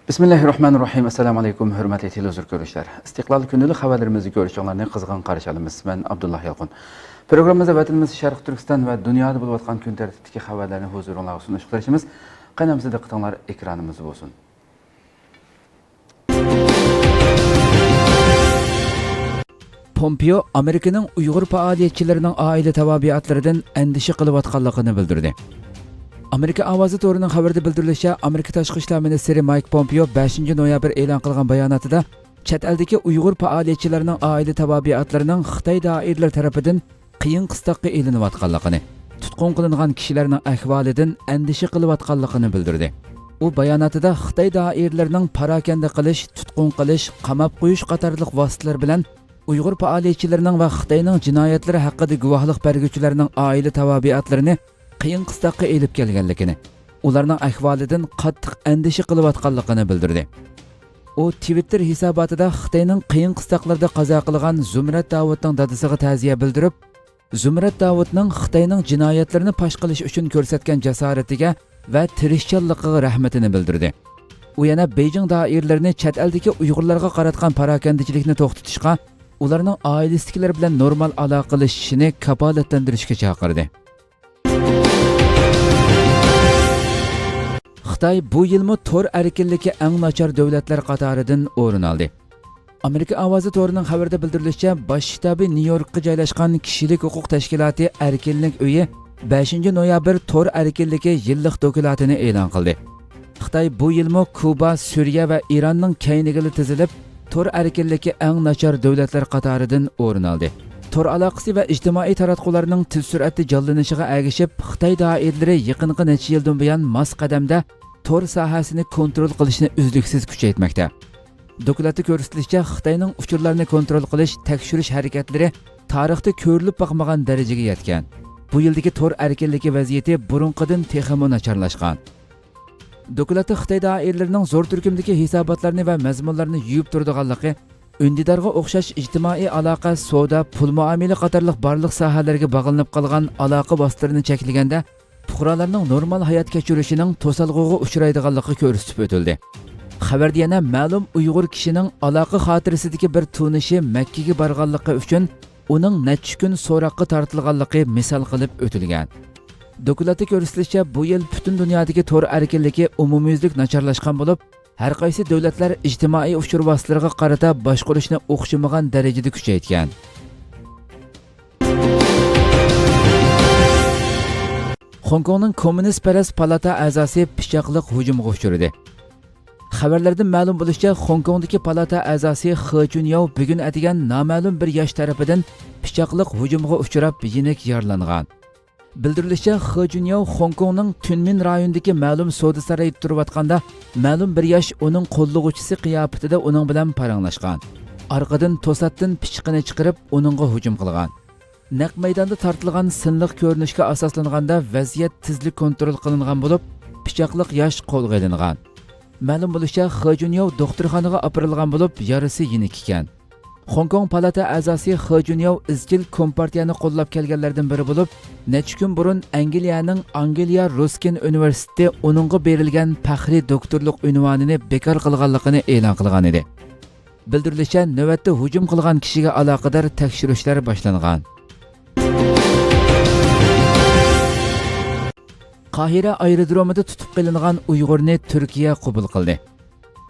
Bismillahirrahmanirrahim. Assalamu alaykum, hurmatli televizor ko'ruvchilar. Istiqlol kunlik xabarlarimizni ko'rishinglarni qizg'in qarshi olamiz. Men Abdullah Yalqin. Programmamizda vatanimiz Sharq Turkiston va dunyoda bo'lib o'tgan kun tartibidagi xabarlarni huzuringizga sunish qilishimiz. Qaynamizda diqqatinglar ekranimiz bo'lsin. Pompeo Amerikaning Uyg'ur faoliyatchilarining oila tabiatlaridan andisha qilayotganligini bildirdi. Amerika ovozi to'rining xabarida bildirilishicha, Amerika tashqi ishlar ministri Mike Pompeo 5 noyabr e'lon qilgan bayonotida chet eldagi Uyg'ur faoliyatchilarining oila tabiatlarining Xitoy doiralari tomonidan qiyin qistoqqa elinayotganligini, tutqun qilingan kishilarning ahvolidan andisha qilayotganligini bildirdi. U bayonotida Xitoy doiralarining parakanda qilish, tutqun qilish, qamab qo'yish qatorliq vositalar bilan Uyg'ur faoliyatchilarining va Xitoyning jinoyatlari haqida guvohlik beruvchilarning oila tabiatlarini qiyin qistoqqa elib kelganligini, ularning ahvolidan qattiq andisha qilayotganligini bildirdi. U Twitter hisobotida Xitoyning qiyin qistoqlarda qazo qilgan Zumrat Davudning dadasiga ta'ziya bildirib, Zumrat Davudning Xitoyning jinoyatlarini fosh qilish uchun ko'rsatgan jasoratiga va tirishchanligiga rahmatini bildirdi. U yana Beijing doiralarini chet eldagi Uyg'urlarga qaratgan parakandichilikni to'xtatishga, ularning oilasidagilar bilan normal aloqa qilishini kafolatlantirishga chaqirdi. Xitoy bu yilmi to'r erkinligi eng nachar davlatlar qatoridan o'rin oldi. Amerika ovozi to'rining xabarida bildirilishicha, bosh shtabi Nyu-Yorkga joylashgan kishilik huquq tashkiloti Erkinlik uyi 5 noyabr to'r erkinligi yillik dokumentini e'lon qildi. Xitoy bu yilmi Kuba, Suriya va Eronning keyniga tizilib, to'r erkinligi eng nachar davlatlar qatoridan o'rin oldi. To'r aloqasi va ijtimoiy taratqularning tez sur'atda jonlanishiga ergishib, Xitoy doiralari yaqinqi necha yildan buyon mos qadamda to'r sohasini kontrol qilishni uzluksiz kuchaytirmoqda. Dokumentda ko'rsatilishicha, Xitoyning uchurlarni kontrol qilish, tekshirish harakatlari tarixda ko'rilib boqmagan darajaga yetgan. Bu yildagi to'r erkinligi vaziyati burunqidan texmo nacharlashgan. Dokumentda Xitoy doiralarining zo'r turkumdagi hisobotlarni va mazmunlarni yuyib turadiganligi, Ündidarga o'xshash ijtimoiy aloqa, savdo, pul muomala qatorliq barliq sohalarga bog'lanib qolgan aloqa vositalarini cheklaganda fuqarolarning normal hayot kechirishining to'salg'uga uchraydiganligi ko'rsatib o'tildi. Xabarda yana ma'lum Uyg'ur kishining aloqa xotirasidagi bir tunishi Makkaga borganligi uchun uning necha kun so'roqqa tortilganligi misol qilib o'tilgan. Dokumentda ko'rsatilishicha, bu yil butun dunyodagi to'r erkinligi umumyuzlik nacharlashgan bo'lib, har qaysi davlatlar ijtimoiy uchur vositalariga qarata boshqarishni o'xshamagan darajada kuchaytgan. Hong Kongning kommunist-parast palata a'zosi pichoqliq hujumga uchradi. Xabarlarda ma'lum bo'lishicha, Hong Kongdagi palata a'zosi He Junyao bugun atigan noma'lum bir yosh tarafidan pichoqliq hujumga uchrab, yenik yaralangan. Bildirilishicha, He Junyao Hong Kongning Tunmin rayonidagi ma'lum savdo saroyida turayotganda, ma'lum bir yosh uning qo'llovchisi qiyofatida uning bilan paranglashgan. Orqadan to'satdan pichoqini chiqarib, uningga hujum qilgan. Naq maydonda tortilgan sinliq ko'rinishga asoslanganda vaziyat tezlik kontrol qilingan bo'lib, pichoqliq yosh qo'lga olingan. Ma'lum bo'lishicha, He Junyao doktorxonaga opirilgan bo'lib, yarasi yenik ekan. Hong Kong palata a'zosi He Junyao izchil kompartiyani qo'llab kelganlardan biri bo'lib, necha kun burun Angliyaning Anglia Ruskin universiteti uningga berilgan faxriy doktorlik unvonini bekor qilganligini e'lon qilgan edi. Bildirilishicha, navbatda hujum qilgan kishiga aloqador tekshirishlar boshlangan. Qahira aerodromida tutib qilingan Uyg'urni Turkiya qabul qildi.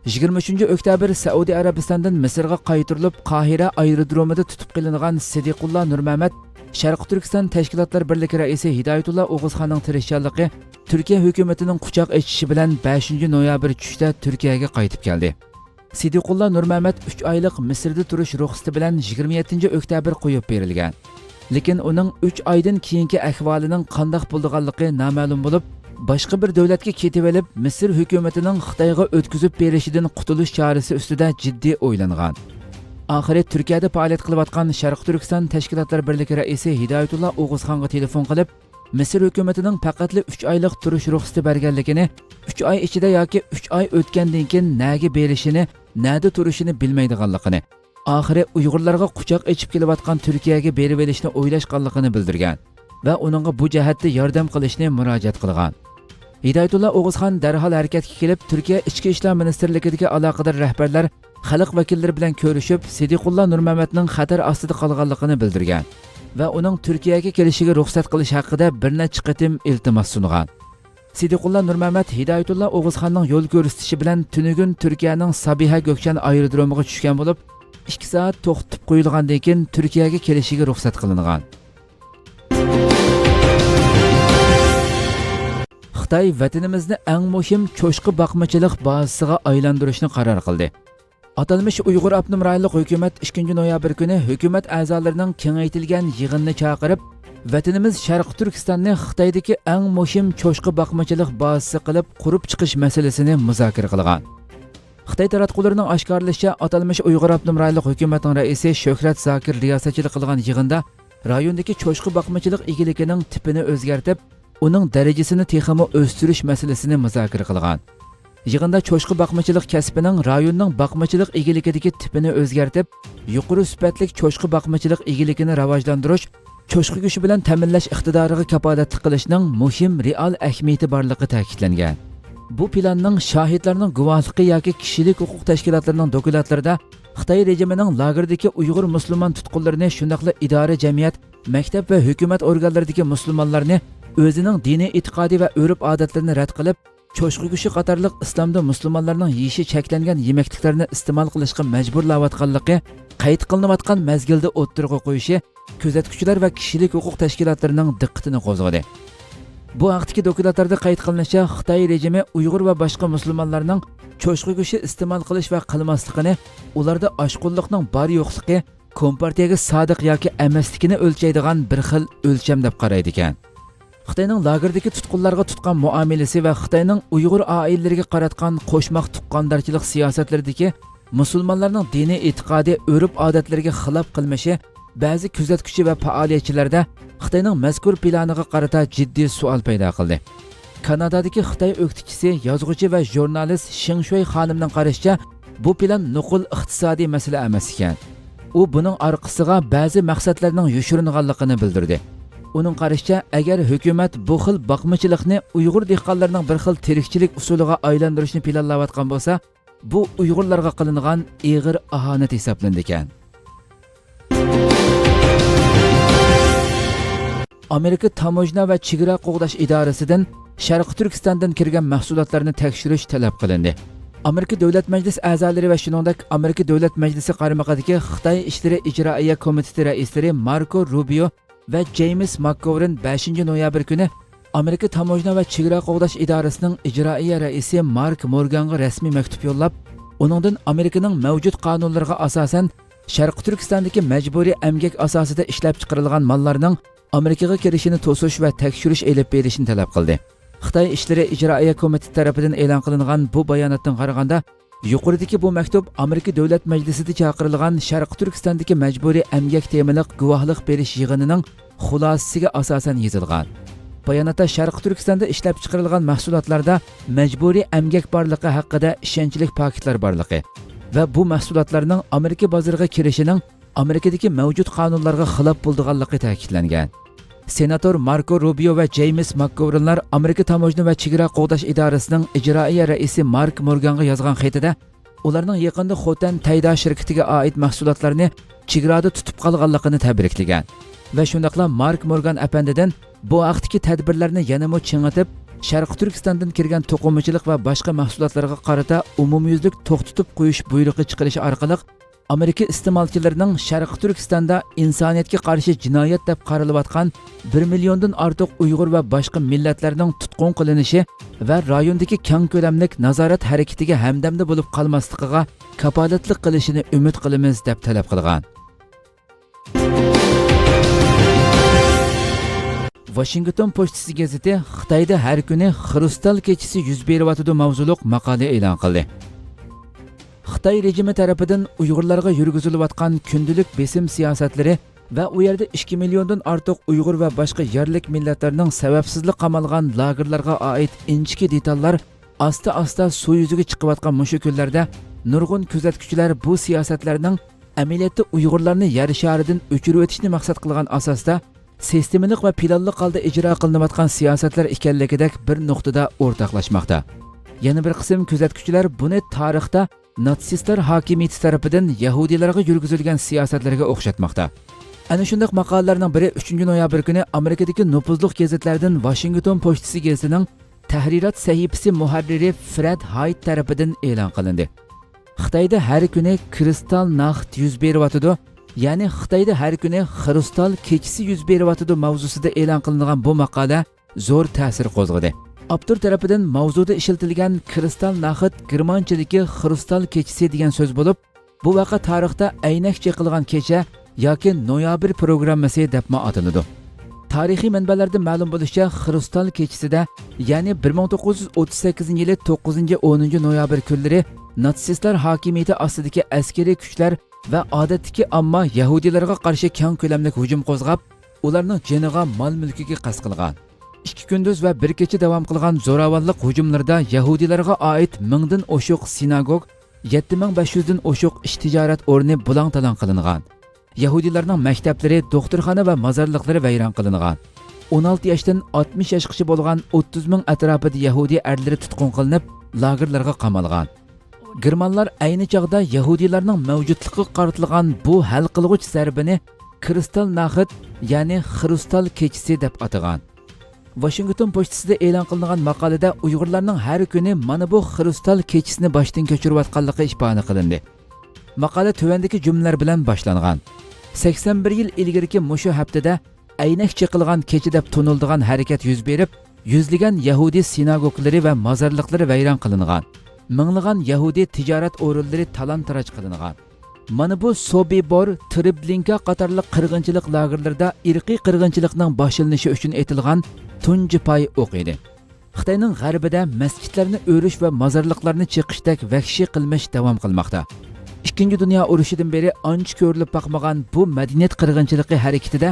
23 oktyabr Saudiya Arabistondan Misrga qaytarilib, Qahira aerodromida tutib qilingan Sidiqullah Nurmamat, Sharq Turkiston tashkilotlar birligi raisi Hidoyatullah O'g'izxonning tirishchanligi Turkiya hukumatining quchoq ochishi bilan 5 noyabr tushda Turkiyaga qaytib keldi. Sidiqullah Nurmamat 3 oylik Misrda turish ruxsati bilan 27 oktyabr qo'yib berilgan. Lekin uning 3 oydan keyingi ahvolining qanday bo'lganligi noma'lum bo'lib, boshqa bir davlatga ketib olib, Misr hukumatining Xitoyga o'tkazib berishidan qutulish chorasi ustida jiddiy o'ylangan. Oxiri Turkiyada faoliyat qilayotgan Sharq Turkiston tashkilotlar birligi raisi Hidoyatullah O'g'izxonga telefon qilib, Misr hukumatining faqatli 3 oylik turish ruxsati berganligini, 3 oy ichida yoki 3 oy o'tgandan keyin nega berishini, nada turishini bilmaydiganligini, oxiri Uyg'urlarga quchoq ochib kelayotgan Turkiyaga berib olishni o'ylashganligini bildirgan va uningga bu jihatda yordam qilishni murojaat qilgan. Hidayatullah O'g'izxon darhol harakatga kelib, Turkiya Ichki ishlar ministrligidagi aloqador rahbarlar xalq vakillari bilan ko'rishib, Sidiqulloh Nurmamatning xatar ostida qolganligini bildirgan va uning Turkiyaga kelishiga ruxsat qilish haqida bir necha qitim iltimos sungan. Sidiqulloh Nurmamat Hidayatullah O'g'izxonning yo'l ko'rsatishi bilan tunugun Turkiyaning Sabiha Gökçen aerodromiga tushgan bo'lib, 2 soat to'xtatib qo'yilgandan keyin Turkiyaga kelishiga ruxsat qilingan. Xitoy vatanimizni eng muhim cho'chqa boqmachilik bazasiga aylantirishni qaror qildi. Atalmış Uyg'ur Abnum rayonlik hukumat 2 noyabr kuni hukumat a'zolarining kengaytirilgan yig'inni chaqirib, vatanimiz Sharq Turkistonni Xitoydagi eng muhim cho'chqa boqmachilik bazasi qilib qurib chiqish masalasini muzokara qilgan. Xitoy taratqullarining oshkorlashicha, atalmış Uyg'ur Abnum rayonlik hukumatining raisi Shuhrat Zokir riyosatchilik qilgan yig'inda rayondagi cho'chqa boqmachilik egiligining tipini o'zgartib, uning darajasini texmo o'stirish masalasini muzokara qilgan. Yig'inda cho'chqa boqmachilik kasbining rayonning boqmachilik egiligidagi tipini o'zgartib, yuqori sifatli cho'chqa boqmachilik egiligini rivojlantirish, cho'chqa go'shi bilan ta'minlash iqtidoriga kafolatlik qilishning muhim real ahamiyati borligi ta'kidlangan. Bu planning shohidlarning guvohligi yoki kishilik huquq tashkilotlarining dokumentlarida Xitoy rejimining lagerdagi Uyg'ur musulmon tutqunlarini, shundaqla idora, jamiyat, maktab va hukumat organlaridagi musulmonlarni o'zining diniy e'tiqodi va urf-odatlarini rad qilib, cho'chqa go'shi qatorliq islomda musulmonlarning yeyishi cheklangan yemekliklarni iste'mol qilishga majburlayotganligi qayd qilinayotgan mezgilda o'ttirg'a qo'yishi kuzatuvchilar va kishilik huquq tashkilotlarining diqqatini qo'zg'adi. Bu haqdagi dokumentlarda qayd qilinishicha, Xitoy rejimi Uyg'ur va boshqa musulmonlarning cho'chqa go'shi iste'mol qilish va qilmasligini, ularda oshqunlikning bor yo'qligi kompartiyaga sodiq yoki emasligini o'lchaydigan bir xil o'lcham deb qaraydi ekan. Xitoyning lagerdagi tutqunlarga tutgan muomalasi va Xitoyning Uyg'ur oilalariga qaratgan qo'shmoq tuqqandarchilik siyosatlaridagi musulmonlarning diniy e'tiqodi, urf-odatlariga xilof qilmishi ba'zi kuzatuvchi va faoliyatchilarda Xitoyning mazkur planiga qarata jiddiy savol paydo qildi. Kanadadagi Xitoy o'qituvchisi, yozuvchi va jurnalist Shing Shui xonimning qarashicha, bu plan nuqul iqtisodiy masala emas ekan. U buning orqasiga ba'zi maqsadlarning yoshiringanligini bildirdi. Uning qarashicha, agar hukumat bu xil boqmachilikni Uyg'ur dehqonlarining bir xil tirikchilik usuliga aylantirishni planlayotgan bo'lsa, bu Uyg'urlarga qilingan ig'ir ahonat hisoblanadi ekan. Amerika Tamojna va chegara qo'g'dash idorasidan Sharq Turkistondan kirgan mahsulotlarni tekshirish talab qilindi. Amerika Davlat Majlisi a'zolari va shuningdek Amerika Davlat Majlisi qaramog'idagi Xitoy ishlari ijroiya komiteti raislari Marco Rubio va James McGovern 5 noyabr kuni Amerika Tamojna va chegara qo'g'dash idorasining ijroiya raisi Mark Morganga rasmiy maktub yo'llab, uningdan Amerikaning mavjud qonunlariga asosan Sharq Turkistondagi majburiy emgak asosida ishlab chiqarilgan mallarning Amerikaga kirishini to'sish va tekshirish elib berishini talab qildi. Xitoy ishlari ijroiya komiteti tomonidan e'lon qilingan bu bayonotdan qaraganda, yuqoridagi bu maktub Amerika Davlat Majlisida chaqirilgan Sharq Turkistondagi majburiy emgak temaliq guvohlik berish yig'inining xulosasiga asosan yozilgan. Bayonotda Sharq Turkistonda ishlab chiqarilgan mahsulotlarda majburiy emgak borligi haqida ishonchli faktlar borligi va bu mahsulotlarning Amerika bozoriga kirishining Amerikadagi mavjud qonunlarga xilof bo'lganligi ta'kidlangan. Senator Marco Rubio va James McGovernlar Amerika Tamojna va chegara qo'g'dash idorasining ijroiya raisi Mark Morganga yozgan xatida ularning yaqinda Xotan Tayda shirkatiga oid mahsulotlarni chegarada tutib qolganligini tabriklagan va shundaqla Mark Morgan apandidan bu vaqtdagi tadbirlarni yanada ching'itib, Sharq Turkistondan kirgan to'qimachilik va boshqa mahsulotlarga qarata umumyuzlik to'xtatib qo'yish buyrug'i chiqarishi orqali Amerika iste'molchilarining Sharq Turkistonda insoniyatga qarshi jinoyat deb qaralayotgan 1 milliondan ortiq Uyg'ur va boshqa millatlarning tutqun qilinishi va rayondagi keng ko'lamlik nazorat harakatiga hamdamda bo'lib qolmasligiga kafolatlik qilishini umid qilamiz deb talab qilgan. Washington Postasi gazeti Xitoyda har kuni Xrustal kechasi yuz beryotidi mavzuliq maqola e'lon qildi. Xitoy rejimi tarafidan Uyg'urlarga yurgizilayotgan kundalik besim siyosatlari va u yerda 2 milliondan ortiq Uyg'ur va boshqa yerlik millatlarning sababsizlik qamalgan lagerlarga oid inchki detallar asta-asta suv yuziga chiqayotgan mushu kunlarda nurg'un kuzatuvchilar bu siyosatlarning amaliyotda Uyg'urlarni yer sharidan o'chirib o'tishni maqsad qilgan asosda sistemalik va planli holda ijro qilinayotgan siyosatlar ekanligidek bir nuqtada o'rtoqlashmoqda. Yana bir qism kuzatuvchilar buni tarixda natsistlar hokimiyati tarafidan yahudiylarga yurgizilgan siyosatlarga o'xshatmoqda. Ana shunday maqolalarning biri 3-noyabr kuni Amerikadagi nufuzli gazetlardan Washington Pochtasi gazetining tahrirat sahifasi muharriri Fred Hyde tarafidan e'lon qilindi. Xitoyda har kuni kristal naxt yuz beryotidi, ya'ni Xitoyda har kuni kristal kechasi yuz beryotidi mavzusida e'lon qilingan bu maqola zo'r ta'sir qo'zg'adi. Avtor tarafidan mavzuda ishlatilgan kristal naxt germanchadagi kristal kechasi degan so'z bo'lib, bu vaqa tarixda aynak chaqilgan kecha yoki noyabr programmasi deb ataladi. Tarixiy manbalarda ma'lum bo'lishicha, kristal kechasida, ya'ni 1938-yili 9-10 noyabr kunlari natsistlar hokimiyati ostidagi askariy kuchlar va odatdagi ammo yahudiylarga qarshi keng ko'lamli hujum qo'zg'ab, ularning joniga, mol-mulkiga qasd qilgan. 2 kunduz va bir kecha davom qilgan zo'ravonlik hujumlarida yahudiylarga oid 1000 dan oshiq sinagog, 7500 dan oshiq ish tijorat o'rni bulang-talang qilingan. Yahudiylarning maktablari, doktorxona va mozorliqlari vayron qilingan. 16 yoshdan 60 yoshgacha bo'lgan 30 ming atrofida yahudiy erlari tutqun qilinib, lagerlarga qamalgan. Germanlar ayni chog'da yahudiylarning mavjudligiga qaratilgan bu hal qilg'uch zarbini kristal naxt, ya'ni kristal kechasi deb atagan. Washington Pochtasida e'lon qilingan maqolada Uyg'urlarning har kuni mana bu kristal kechasini boshdan kechirayotganligi ifodasi qilindi. Maqola tuvandagi jumlalar bilan boshlangan. 81 yil ilgariki mushu haftada aynak chiqilgan kecha deb tonildigan harakat yuz berib, yuzlagan yahudi sinagoglari va mozorliqlari vayron qilingan. Minglagan yahudi tijorat o'rinlari talon-taroj qilingan. Mana bu Sobibor, Treblinka qatorliq qirg'inchilik lagerlarida irqiy qirg'inchilikning boshlanishi uchun etilgan tunji pay o'q edi. Xitoyning g'arbida masjidlarni o'rish va mozorliqlarni chiqishdek vahshiy qilmish davom qilmoqda. Ikkinchi dunyo urushidan beri ancha ko'rilib boqmagan bu madaniyat qirg'inchiligi harakatida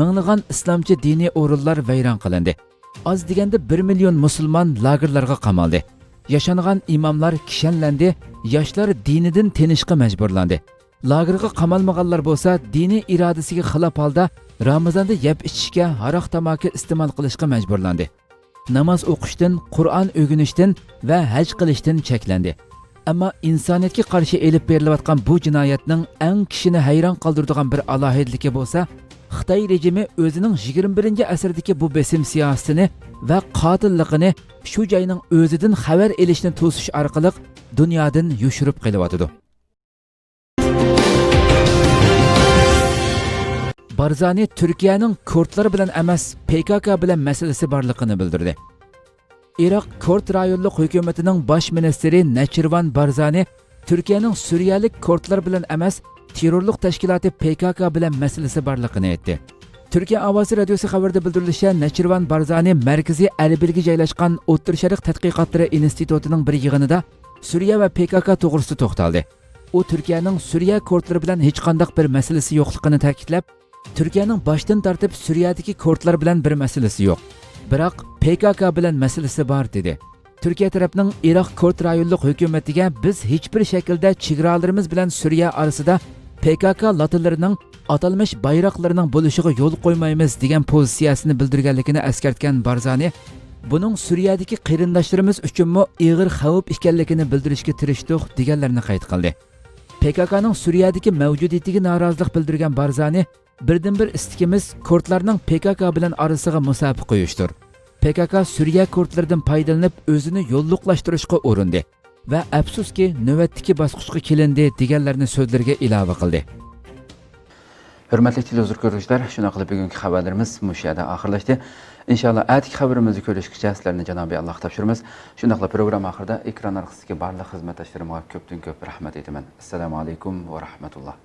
minglagan islomchi diniy o'rinlar vayron qilindi. Az deganda 1 million musulmon lagerlarga qamaldi. Yashangan imomlar kishanlandi, yoshlar dinidan tenishga majburlandi. Lagerga qamalmaganlar bo'lsa, diniy irodasiga xilof holda Ramazonda yeb ichishga, haroq tamaki iste'mol qilishga majburlandi. Namoz o'qishdan, Qur'on o'rganishdan va haj qilishdan cheklandi. Ammo insoniyatga qarshi elib berilayotgan bu jinoyatning eng kishini hayron qoldiradigan bir alohidligi bo'lsa, Xitoy rejimi o'zining 21-asrdagi bu besim siyosatini va qotilligini shu joyning o'zidan xabar elishni to'sish orqali dunyodan yushirib qo'yayotdi. Barzani Turkiyaning kurdlar bilan emas, PKK bilan masalasi borligini bildirdi. Iroq Kurd rayonlik hukumatining bosh ministri Nechirvan Barzani Turkiyaning suriyalik kurdlar bilan emas, terrorlik tashkiloti PKK bilan masalasi borligini aytdi. Turkiya ovozi radiosi xabarida bildirilishicha, Nechirvan Barzani Markaziy Erbilga joylashgan O'rta Sharq tadqiqotlari institutining bir yig'inida Suriya va PKK to'g'risida to'xtaldi. U Turkiyaning Suriya kurdlari bilan hech qanday bir masalasi yo'qligini ta'kidlab, Turkiyaning boshdan tortib Suriyadagi kurdlar bilan bir masalasi yo'q, biroq PKK bilan masalasi bor dedi. Turkiya tarafining Iroq Kurd rayonlik hukumatiga biz hech bir shaklda chegaralarimiz bilan Suriya orasida PKK latilarining atalmish bayroqlarining bo'lishiga yo'l qo'ymaymiz degan pozitsiyasini bildirganligini eskartgan Barzani, buning Suriyadagi qarindoshlarimiz uchunmi og'ir xavf ekanligini bildirishga tirishdik deganlarni qayd qildi. PKKning Suriyadagi mavjudiyatiga norozilik bildirgan Barzani, birdan-bir istikimiz kurdlarning PKK bilan orasiga musobaqa qo'yishdir. PKK Suriya kurdlaridan foydalanib o'zini yo'lliqlashtirishga urindi va afsuski navbatdagi bosqichga kelindi deganlarni so'zlarga ilova qildi. Hurmatli televizor ko'ruvchilar, shuna qilib bugungi xabarlarimiz mushu yerda oxirlashdi. Inshaalloh atigi xabarimizni ko'rishgacha sizlarni Janobiy Alloh topshiramiz. Shuna qilib program oxirida ekran orqasidagi barcha xizmatdoshlarimga ko'pdan ko'p rahmat aytaman. Assalomu alaykum va rahmatulloh.